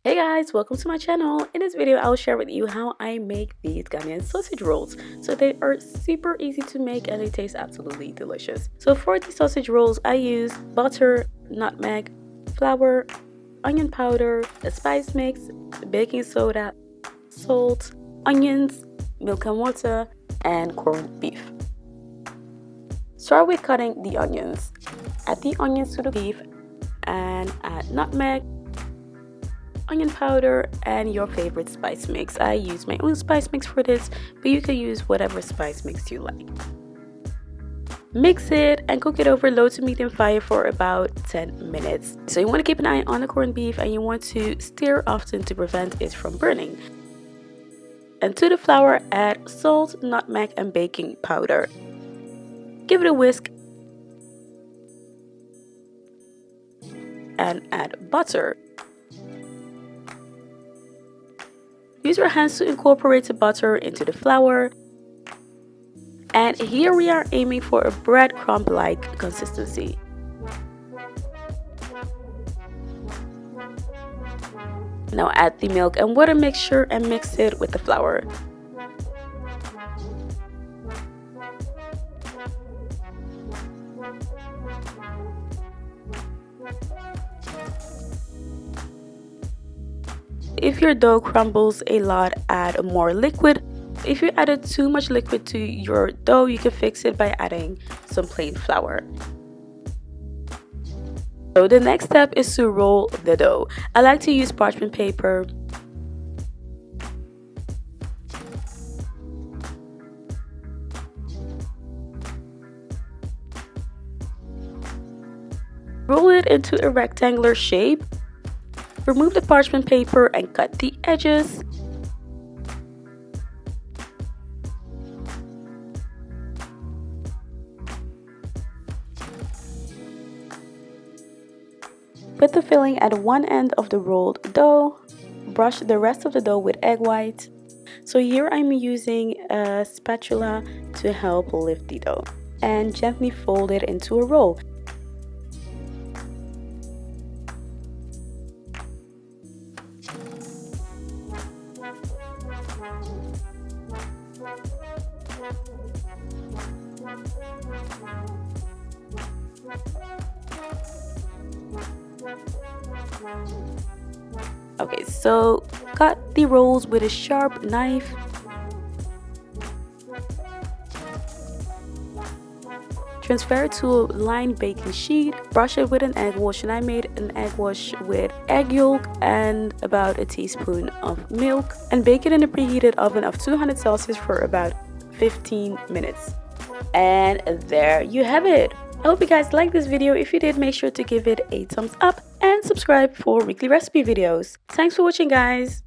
Hey guys, welcome to my channel. In this video, I'll share with you how I make these Ghanaian sausage rolls. So they are super easy to make and they taste absolutely delicious. So for these sausage rolls, I use butter, nutmeg, flour, onion powder, a spice mix, baking soda, salt, onions, milk and water, and corned beef. Start with cutting the onions. Add the onions to the beef and add nutmeg, onion powder, and your favorite spice mix. I use my own spice mix for this, but you can use whatever spice mix you like. Mix it and cook it over low to medium fire for about 10 minutes. So you want to keep an eye on the corned beef and you want to stir often to prevent it from burning. And to the flour, add salt, nutmeg, and baking powder. Give it a whisk and add butter. Use your hands to incorporate the butter into the flour. And here we are aiming for a breadcrumb-like consistency. Now add the milk and water mixture and mix it with the flour. If your dough crumbles a lot, add more liquid. If you added too much liquid to your dough, you can fix it by adding some plain flour. So the next step is to roll the dough. I like to use parchment paper. Roll it into a rectangular shape. Remove the parchment paper and cut the edges. Put the filling at one end of the rolled dough. Brush the rest of the dough with egg white. So here I'm using a spatula to help lift the dough. And gently fold it into a roll. Okay, so cut the rolls with a sharp knife. Transfer it to a lined baking sheet. Brush it with an egg wash, and I made an egg wash with egg yolk and about a teaspoon of milk, and bake it in a preheated oven of 200 Celsius for about 15 minutes. And there you have it. I hope you guys liked this video. If you did, make sure to give it a thumbs up and subscribe for weekly recipe videos. Thanks for watching, guys.